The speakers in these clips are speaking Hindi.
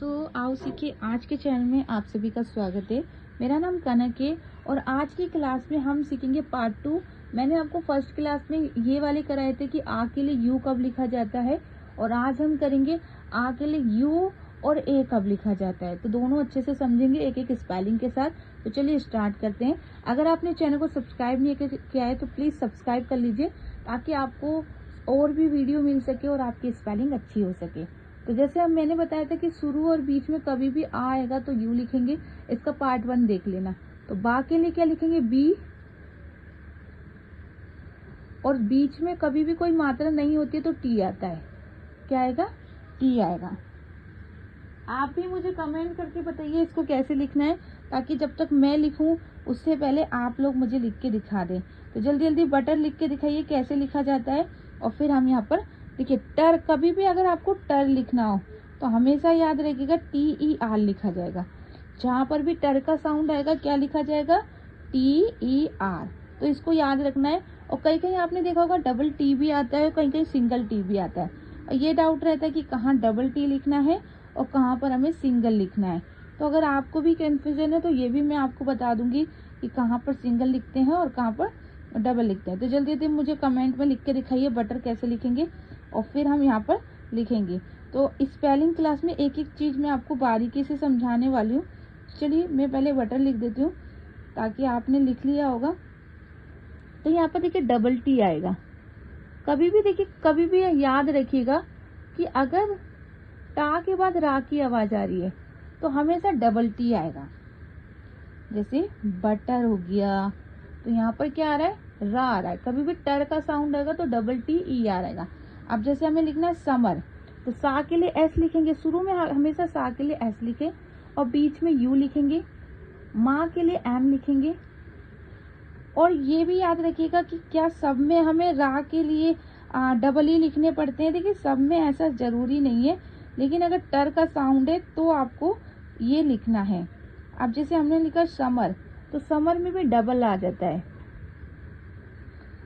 दोस्तों, आओ सीखिए। आज के चैनल में आप सभी का स्वागत है। मेरा नाम कनक है और आज की क्लास में हम सीखेंगे पार्ट 2। मैंने आपको फर्स्ट क्लास में ये वाले कराए थे कि आ के लिए यू कब लिखा जाता है, और आज हम करेंगे आ के लिए यू और ए कब लिखा जाता है। तो दोनों अच्छे से समझेंगे एक एक स्पेलिंग के साथ। तो चलिए स्टार्ट करते हैं। अगर आपने चैनल को सब्सक्राइब नहीं किया है तो प्लीज़ सब्सक्राइब कर लीजिए, ताकि आपको और भी वीडियो मिल सके और आपकी स्पेलिंग अच्छी हो सके। तो जैसे अब मैंने बताया था कि शुरू और बीच में कभी भी आ आएगा तो यू लिखेंगे। इसका पार्ट 1 देख लेना। तो बा के लिए क्या लिखेंगे, बी, और बीच में कभी भी कोई मात्रा नहीं होती है तो टी आता है। क्या आएगा, टी आएगा। आप भी मुझे कमेंट करके बताइए इसको कैसे लिखना है, ताकि जब तक मैं लिखूं उससे पहले आप लोग मुझे लिख के दिखा दें। तो जल्दी जल्दी बटर लिख के दिखाइए कैसे लिखा जाता है। और फिर हम यहाँ पर देखिए, टर, कभी भी अगर आपको टर लिखना हो तो हमेशा याद रखिएगा TER लिखा जाएगा। जहाँ पर भी टर का साउंड आएगा क्या लिखा जाएगा, TER। तो इसको याद रखना है। और कहीं कहीं आपने देखा होगा डबल टी भी आता है, कहीं कहीं सिंगल टी भी आता है। और ये डाउट रहता है कि कहाँ डबल टी लिखना है और कहाँ पर हमें सिंगल लिखना है। तो अगर आपको भी कंफ्यूजन है तो ये भी मैं आपको बता दूंगी कि कहाँ पर सिंगल लिखते हैं और कहाँ पर डबल लिखते हैं। तो जल्दी जल्दी मुझे कमेंट में लिख के दिखाइए बटर कैसे लिखेंगे, और फिर हम यहाँ पर लिखेंगे। तो स्पेलिंग क्लास में एक एक चीज़ मैं आपको बारीकी से समझाने वाली हूँ। चलिए मैं पहले बटर लिख देती हूँ ताकि आपने लिख लिया होगा। तो यहाँ पर देखिए डबल टी आएगा। कभी भी देखिए, कभी भी याद रखिएगा कि अगर टा के बाद रा की आवाज आ रही है तो हमेशा डबल टी आएगा। जैसे बटर हो गया तो यहाँ पर क्या आ रहा है, रा आ रहा है। कभी भी टर का साउंड आएगा तो डबल TER आएगा। अब जैसे हमें लिखना है समर, तो सा के लिए एस लिखेंगे। शुरू में हमेशा सा के लिए एस लिखें और बीच में यू लिखेंगे। माँ के लिए एम लिखेंगे। और ये भी याद रखिएगा कि क्या सब में हमें रा के लिए डबल ई लिखने पड़ते हैं। देखिए सब में ऐसा जरूरी नहीं है, लेकिन अगर टर का साउंड है तो आपको ये लिखना है। अब जैसे हमने लिखा समर, तो समर में भी डबल आ जाता है।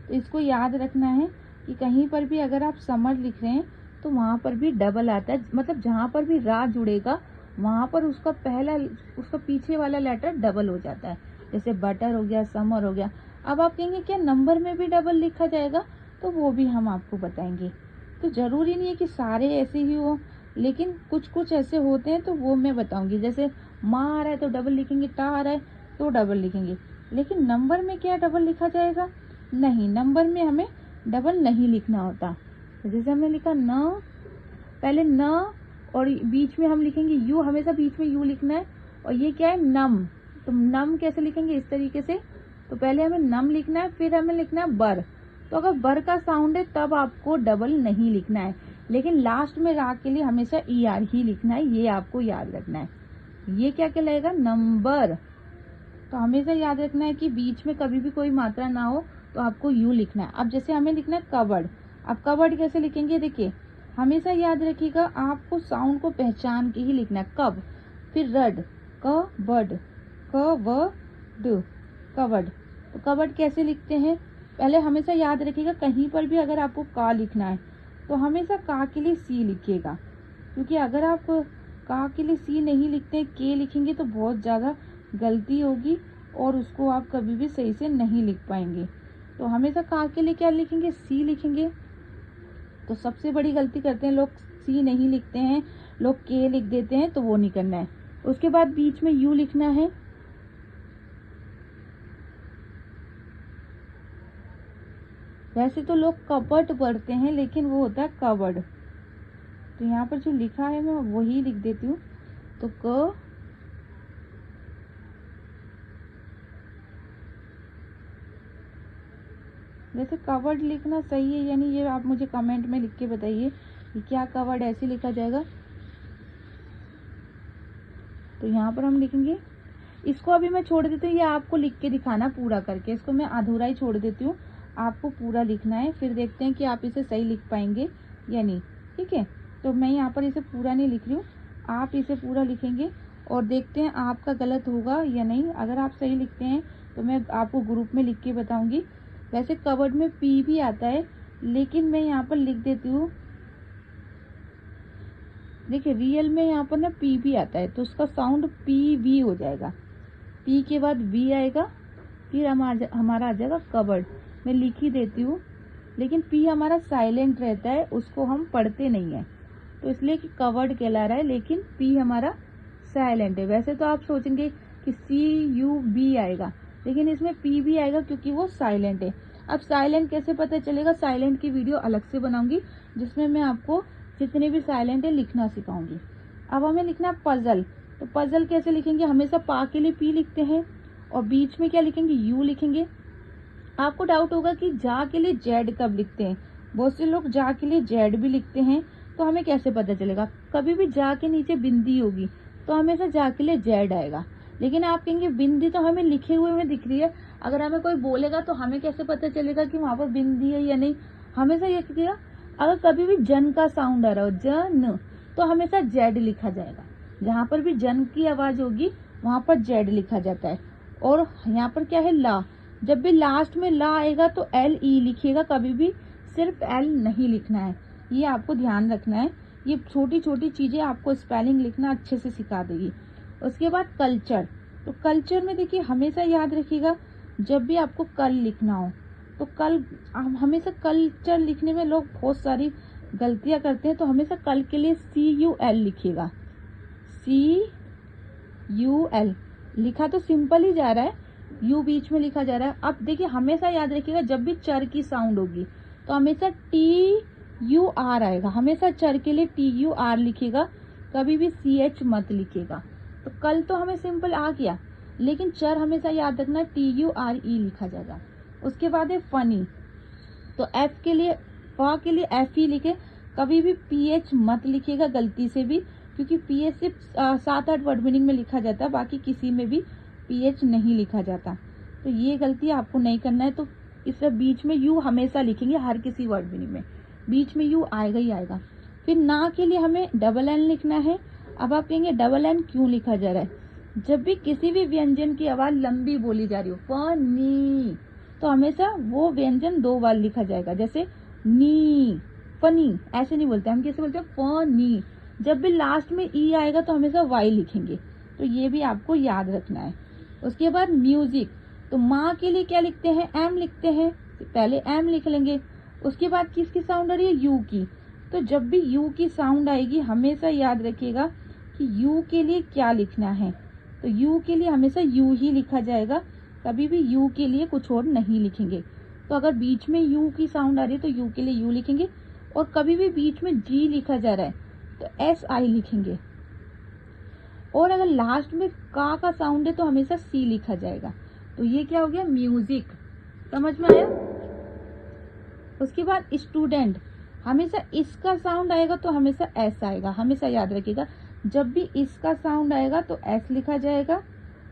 तो इसको याद रखना है कि कहीं पर भी अगर आप समर लिख रहे हैं तो वहाँ पर भी डबल आता है। मतलब जहाँ पर भी रा जुड़ेगा वहाँ पर उसका पीछे वाला लेटर डबल हो जाता है। जैसे बटर हो गया, समर हो गया। अब आप कहेंगे क्या नंबर में भी डबल लिखा जाएगा, तो वो भी हम आपको बताएंगे। तो जरूरी नहीं है कि सारे ऐसे ही हो, लेकिन कुछ कुछ ऐसे होते हैं तो वो मैं बताऊंगी। जैसे माँ आ रहा है तो डबल लिखेंगे, टा आ रहा है तो डबल लिखेंगे। लेकिन नंबर में क्या डबल लिखा जाएगा, नहीं, नंबर में हमें डबल नहीं लिखना होता। तो जैसे हमने लिखा न, पहले न और बीच में हम लिखेंगे यू, हमेशा बीच में यू लिखना है। और ये क्या है, नम, तो नम कैसे लिखेंगे, इस तरीके से। तो पहले हमें नम लिखना है, फिर हमें लिखना है बर। तो अगर बर का साउंड है तब आपको डबल नहीं लिखना है, लेकिन लास्ट में रा के लिए हमेशा ER ही लिखना है। ये आपको याद रखना है। ये क्या कहलाएगा, नंबर। तो हमेशा याद रखना है कि बीच में कभी भी कोई मात्रा ना हो तो आपको यू लिखना है। अब जैसे हमें लिखना है कबर्ड। अब कबर्ड कैसे लिखेंगे, देखिए हमेशा याद रखिएगा आपको साउंड को पहचान के ही लिखना है। कब, फिर रड, कबर्ड, कबर्ड, कबर्ड। तो कबर्ड कैसे लिखते हैं, पहले हमेशा याद रखिएगा कहीं पर भी अगर आपको का लिखना है तो हमेशा का के लिए सी लिखिएगा, क्योंकि अगर आप का के लिए सी नहीं लिखते के लिखेंगे तो बहुत ज़्यादा गलती होगी और उसको आप कभी भी सही से नहीं लिख पाएंगे। तो हमेशा का के लिए क्या लिखेंगे, सी लिखेंगे। तो सबसे बड़ी गलती करते हैं लोग, सी नहीं लिखते हैं, लोग के लिख देते हैं, तो वो नहीं करना है। उसके बाद बीच में यू लिखना है। वैसे तो लोग कबर्ड पढ़ते हैं, लेकिन वो होता है कबर्ड। तो यहाँ पर जो लिखा है मैं वही लिख देती हूँ। तो क, वैसे कवर्ड लिखना सही है यानी, ये आप मुझे कमेंट में लिख के बताइए कि क्या कवर्ड ऐसे लिखा जाएगा। तो यहाँ पर हम लिखेंगे, इसको अभी मैं छोड़ देती हूँ, ये आपको लिख के दिखाना पूरा करके। इसको मैं अधूरा ही छोड़ देती हूँ, आपको पूरा लिखना है। फिर देखते हैं कि आप इसे सही लिख पाएंगे या नहीं, ठीक है। तो मैं यहाँ पर इसे पूरा नहीं लिख रही हूँ, आप इसे पूरा लिखेंगे और देखते हैं आपका गलत होगा या नहीं। अगर आप सही लिखते हैं तो मैं आपको ग्रुप में लिख के बताऊंगी। वैसे कवर्ड में पी भी आता है, लेकिन मैं यहाँ पर लिख देती हूँ देखिए रियल में यहाँ पर ना पी भी आता है, तो उसका साउंड पी वी हो जाएगा। पी के बाद वी आएगा, फिर हमारा आ जाएगा कवर्ड। मैं लिख ही देती हूँ, लेकिन पी हमारा साइलेंट रहता है, उसको हम पढ़ते नहीं है, तो इसलिए कि कवर्ड कहला रहा है, लेकिन पी हमारा साइलेंट है। वैसे तो आप सोचेंगे कि सी यू बी आएगा, लेकिन इसमें पी भी आएगा क्योंकि वो साइलेंट है। अब साइलेंट कैसे पता चलेगा, साइलेंट की वीडियो अलग से बनाऊंगी, जिसमें मैं आपको जितने भी साइलेंट है लिखना सिखाऊंगी। अब हमें लिखना पजल, तो पजल कैसे लिखेंगे, हमेशा पा के लिए पी लिखते हैं और बीच में क्या लिखेंगे, यू लिखेंगे। आपको डाउट होगा कि जा के लिए जेड कब लिखते हैं, बहुत से लोग जा के लिए जेड भी लिखते हैं, तो हमें कैसे पता चलेगा, कभी भी जा के नीचे बिंदी होगी तो हमेशा जा के लिए जेड आएगा। लेकिन आप कहेंगे बिंदी तो हमें लिखे हुए में दिख रही है, अगर हमें कोई बोलेगा तो हमें कैसे पता चलेगा कि वहां पर बिंदी है या नहीं। हमेशा ये किया, अगर कभी भी जन का साउंड आ रहा हो, जन, तो हमेशा जेड लिखा जाएगा। जहां पर भी जन की आवाज होगी वहां पर जेड लिखा जाता है। और यहाँ पर क्या है, ला, जब भी लास्ट में ला आएगा तो एल ई लिखिएगा, कभी भी सिर्फ एल नहीं लिखना है, ये आपको ध्यान रखना है। ये छोटी छोटी चीजें आपको स्पेलिंग लिखना अच्छे से सिखा देगी। उसके बाद कल्चर, तो कल्चर में देखिए हमेशा याद रखिएगा, जब भी आपको कल लिखना हो तो कल, हमेशा कल्चर लिखने में लोग बहुत सारी गलतियां करते हैं, तो हमेशा कल के लिए सी यू एल लिखिएगा। सी यू एल लिखा तो सिंपल ही जा रहा है, यू बीच में लिखा जा रहा है। अब देखिए हमेशा याद रखिएगा, जब भी चर की साउंड होगी तो हमेशा टी यू आर आएगा, हमेशा चर के लिए टी यू आर लिखिएगा, कभी भी सी एच मत लिखिएगा। तो कल तो हमें सिंपल आ गया, लेकिन चर हमेशा याद रखना टी यू आर ई लिखा जाएगा। उसके बाद है फनी, तो एफ के लिए, फ के लिए एफ ही लिखे, कभी भी पी एच मत लिखिएगा गलती से भी, क्योंकि पी एच सिर्फ 7-8 वर्ड मीनिंग में लिखा जाता है, बाकी किसी में भी पी एच नहीं लिखा जाता, तो ये गलती आपको नहीं करना है। तो इस बीच में यू हमेशा लिखेंगे, हर किसी वर्ड मीनिंग में बीच में यू आएगा ही आएगा। फिर ना के लिए हमें डबल एन लिखना है। अब आप कहेंगे डबल एन क्यों लिखा जा रहा है, जब भी किसी भी व्यंजन की आवाज लंबी बोली जा रही हो, फनी, तो हमेशा वो व्यंजन 2 बार लिखा जाएगा। जैसे नी, फनी ऐसे नहीं बोलते हम, कैसे बोलते हैं, फनी। जब भी लास्ट में ई आएगा तो हमेशा वाई लिखेंगे, तो ये भी आपको याद रखना है। उसके बाद म्यूजिक, तो माँ के लिए क्या लिखते हैं, एम लिखते हैं, पहले एम लिख लेंगे। उसके बाद किसकी साउंड आ रही है, यू की, तो जब भी यू की साउंड आएगी हमेशा याद रखिएगा कि यू के लिए क्या लिखना है, तो यू के लिए हमेशा यू ही लिखा जाएगा, कभी भी यू के लिए कुछ और नहीं लिखेंगे। तो अगर बीच में यू की साउंड आ रही है तो यू के लिए यू लिखेंगे, और कभी भी बीच में जी लिखा जा रहा है तो एस आई लिखेंगे, और अगर लास्ट में का साउंड है तो हमेशा सी लिखा जाएगा। तो ये क्या हो गया, म्यूजिक, समझ में आया। उसके बाद स्टूडेंट, हमेशा इसका साउंड आएगा तो हमेशा एस आएगा, हमेशा याद रखिएगा, जब भी इसका साउंड आएगा तो एस लिखा जाएगा।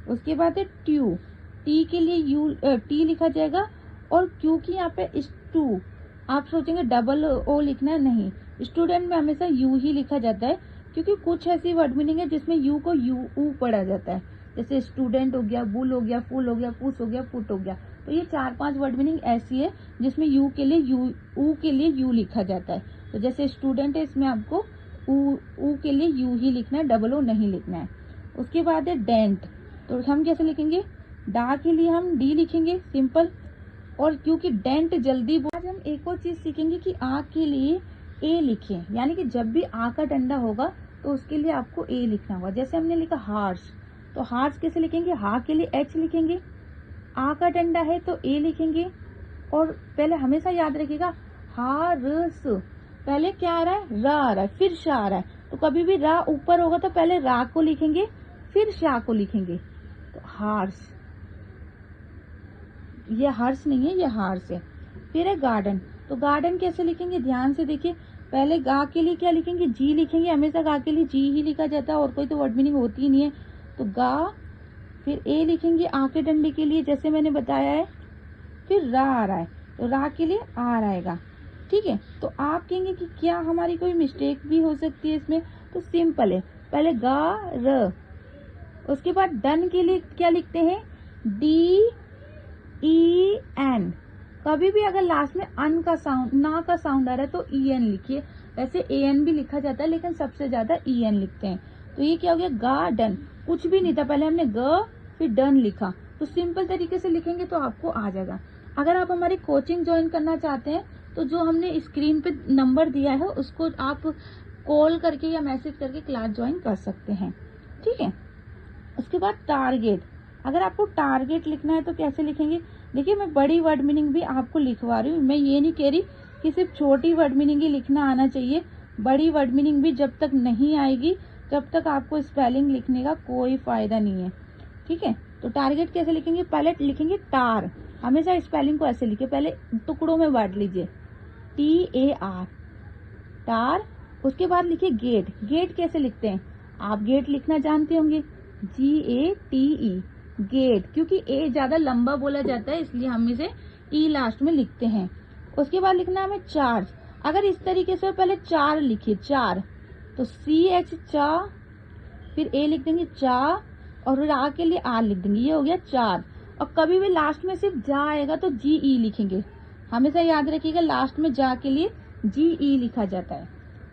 उसके बाद है ट्यू, टी के लिए यू टी लिखा जाएगा, और क्योंकि यहाँ पे स्टू, आप सोचेंगे डबल ओ लिखना है, नहीं, स्टूडेंट में हमेशा यू ही लिखा जाता है, क्योंकि कुछ ऐसी वर्ड मीनिंग है जिसमें यू को यू ऊ पढ़ा जाता है, जैसे स्टूडेंट हो गया, बुल हो गया, फुल हो गया, पुस हो गया, फुट हो गया। तो ये 4-5 वर्ड मीनिंग ऐसी है जिसमें यू के लिए यू, ऊ के लिए यू लिखा जाता है। तो जैसे स्टूडेंट है, इसमें आपको ऊ के लिए यू ही लिखना है, डबल ओ नहीं लिखना है। उसके बाद है डेंट, तो हम कैसे लिखेंगे, डा के लिए हम डी लिखेंगे सिंपल, और क्योंकि डेंट जल्दी, आज हम एक और चीज सीखेंगे कि आ के लिए ए लिखें, यानी कि जब भी आ का डंडा होगा तो उसके लिए आपको ए लिखना होगा। जैसे हमने लिखा हार्श, तो हार्श कैसे लिखेंगे, हा के लिए एच लिखेंगे, आ का डंडा है तो ए लिखेंगे, और पहले हमेशा याद रखिएगा हार्स, पहले क्या आ रहा है, रा आ रहा है, फिर शा आ रहा है, तो कभी भी रा ऊपर होगा तो पहले रा को लिखेंगे फिर शा को लिखेंगे, तो हार्स, ये हर्ष नहीं है, ये हार्स है। फिर है गार्डन, तो गार्डन कैसे लिखेंगे, ध्यान से देखिए, पहले गा के लिए क्या लिखेंगे, जी लिखेंगे, हमेशा गा के लिए जी ही लिखा जाता है, और कोई तो वर्ड मीनिंग होती ही नहीं है, तो गा, फिर ए लिखेंगे आ के डंडे के लिए जैसे मैंने बताया है, फिर रा आ रहा है तो रा के लिए आर आएगा, ठीक है। तो आप कहेंगे कि क्या हमारी कोई मिस्टेक भी हो सकती है इसमें, तो सिंपल है, पहले गा र, उसके बाद डन के लिए क्या लिखते हैं, डी ई एन, कभी भी अगर लास्ट में अन का साउंड, ना का साउंड आ रहा है तो ई एन लिखिए, वैसे AN भी लिखा जाता है लेकिन सबसे ज्यादा EN लिखते हैं। तो ये क्या हो गया, गार्डन। कुछ भी नहीं था, पहले हमने ग फिर डन लिखा, तो सिंपल तरीके से लिखेंगे तो आपको आ जाएगा। अगर आप हमारी कोचिंग ज्वाइन करना चाहते हैं तो जो हमने स्क्रीन पे नंबर दिया है उसको आप कॉल करके या मैसेज करके क्लास ज्वाइन कर सकते हैं, ठीक है। उसके बाद टारगेट, अगर आपको टारगेट लिखना है तो कैसे लिखेंगे। देखिए मैं बड़ी वर्ड मीनिंग भी आपको लिखवा रही हूँ, मैं ये नहीं कह रही कि सिर्फ छोटी वर्ड मीनिंग ही लिखना आना चाहिए। बड़ी वर्ड मीनिंग भी जब तक नहीं आएगी तब तक आपको स्पेलिंग लिखने का कोई फायदा नहीं है, ठीक है। तो टारगेट कैसे लिखेंगे, पहले लिखेंगे टार, हमेशा स्पेलिंग को ऐसे लिखे, पहले टुकड़ों में बांट लीजिए, TAR टार। उसके बाद लिखिए गेट, गेट कैसे लिखते हैं, आप गेट लिखना जानते होंगे, GATE गेट, क्योंकि ए ज्यादा लंबा बोला जाता है इसलिए हम इसे ई लास्ट में लिखते हैं। उसके बाद लिखना हमें चार्ज, अगर इस तरीके से पहले चार लिखिए, चार तो CH चा, फिर ए लिख देंगे चा, और फिर आ के लिए आर लिख देंगे, ये हो गया चार। और कभी भी लास्ट में सिर्फ जा आएगा तो GE लिखेंगे, हमेशा याद रखिएगा लास्ट में जा के लिए GE लिखा जाता है।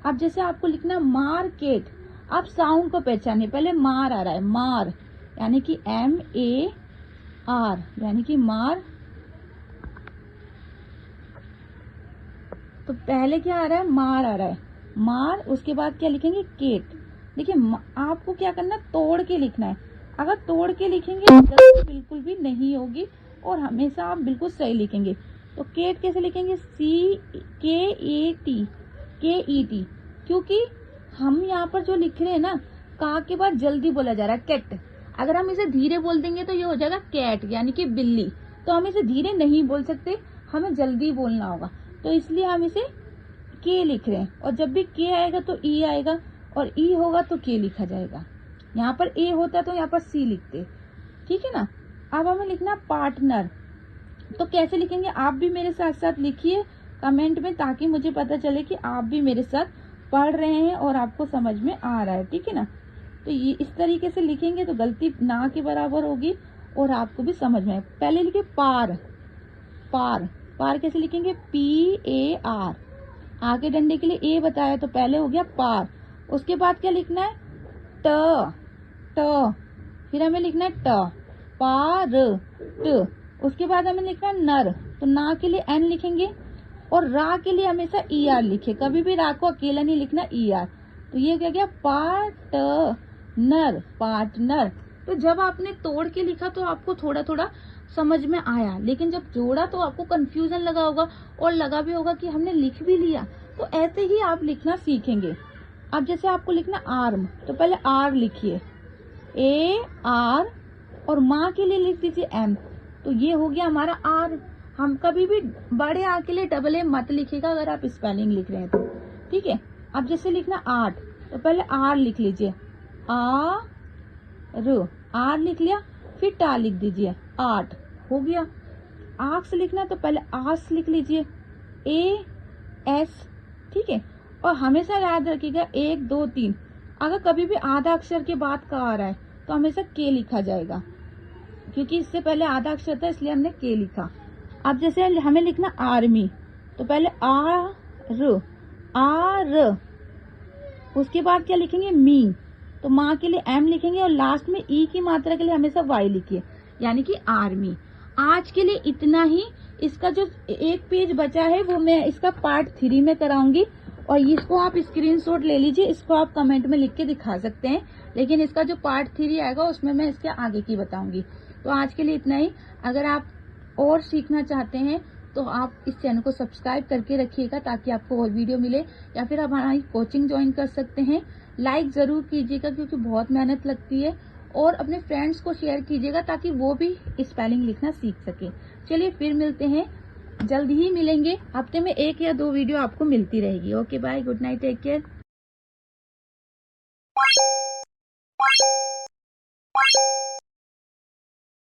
अब जैसे आपको लिखना मार्केट, आप साउंड को पहचानिए, पहले मार आ रहा है, मार यानी कि MAR यानी कि मार, तो पहले क्या आ रहा है, मार आ रहा है, मार। उसके बाद क्या लिखेंगे, केट। देखिए आपको क्या करना है, तोड़ के लिखना है, अगर तोड़ के लिखेंगे तो गलती बिल्कुल भी नहीं होगी और हमेशा आप बिल्कुल सही लिखेंगे। तो केट कैसे लिखेंगे, CKET, क्योंकि हम यहाँ पर जो लिख रहे हैं ना, का के बाद जल्दी बोला जा रहा है, कैट। अगर हम इसे धीरे बोल देंगे तो ये हो जाएगा कैट यानी कि बिल्ली, तो हम इसे धीरे नहीं बोल सकते, हमें जल्दी बोलना होगा, तो इसलिए हम इसे के लिख रहे हैं। और जब भी के आएगा तो ई आएगा, और ई होगा तो के लिखा जाएगा। यहाँ पर ए होता तो यहाँ पर सी लिखते, ठीक है ना। अब हमें लिखना पार्टनर, तो कैसे लिखेंगे, आप भी मेरे साथ साथ लिखिए कमेंट में, ताकि मुझे पता चले कि आप भी मेरे साथ पढ़ रहे हैं और आपको समझ में आ रहा है, ठीक है ना। तो ये इस तरीके से लिखेंगे तो गलती ना के बराबर होगी और आपको भी समझ में आए। पहले लिखे पार, पार, पार कैसे लिखेंगे, PAR, आगे डंडे के लिए ए बताया तो पहले हो गया पार। उसके बाद क्या लिखना है, ट, फिर हमें लिखना है ट, पार, ट। उसके बाद हमें लिखना है नर, तो ना के लिए N लिखेंगे, और रा के लिए हमेशा ER लिखे, कभी भी रा को अकेला नहीं लिखना, ER। तो ये क्या गया, पार्टनर, पार्टनर। तो जब आपने तोड़ के लिखा तो आपको थोड़ा थोड़ा समझ में आया, लेकिन जब जोड़ा तो आपको कंफ्यूजन लगा होगा और लगा भी होगा कि हमने लिख भी लिया। तो ऐसे ही आप लिखना सीखेंगे। अब जैसे आपको लिखना आर्म, तो पहले आर लिखिए, AR, और माँ के लिए लिख दीजिए M, तो ये हो गया हमारा आर। हम कभी भी बड़े आ के लिए डबल ए मत लिखिएगा अगर आप स्पेलिंग लिख रहे हैं तो, ठीक है। अब जैसे लिखना आर्ट, तो पहले आर लिख लीजिए, आर लिख लिया, फिर टा लिख दीजिए, आर्ट हो गया। आर्क्स लिखना तो पहले आर्स लिख लीजिए, AS, ठीक है। और हमेशा याद रखिएगा 1 2 3, अगर कभी भी आधा अक्षर के बाद का आ रहा है तो हमेशा के लिखा जाएगा, क्योंकि इससे पहले आधा अक्षर था इसलिए हमने के लिखा। अब जैसे हमें लिखना आर्मी, तो पहले आर, उसके बाद क्या लिखेंगे, मी, तो माँ के लिए M लिखेंगे, और लास्ट में ई की मात्रा के लिए हमेशा Y लिखिए, यानी कि आर्मी। आज के लिए इतना ही। इसका जो एक पेज बचा है वो मैं इसका पार्ट 3 में कराऊंगी, और इसको आप स्क्रीनशॉट ले लीजिए, इसको आप कमेंट में लिख के दिखा सकते हैं, लेकिन इसका जो पार्ट 3 आएगा उसमें मैं इसके आगे की बताऊंगी। तो आज के लिए इतना ही। अगर आप और सीखना चाहते हैं तो आप इस चैनल को सब्सक्राइब करके रखिएगा, ताकि आपको और वीडियो मिले, या फिर आप हमारी कोचिंग ज्वाइन कर सकते हैं। लाइक जरूर कीजिएगा क्योंकि बहुत मेहनत लगती है, और अपने फ्रेंड्स को शेयर कीजिएगा ताकि वो भी स्पेलिंग लिखना सीख सके। चलिए फिर मिलते हैं, जल्द ही मिलेंगे, हफ्ते में 1 या 2 वीडियो आपको मिलती रहेगी। Okay bye, good night, take care.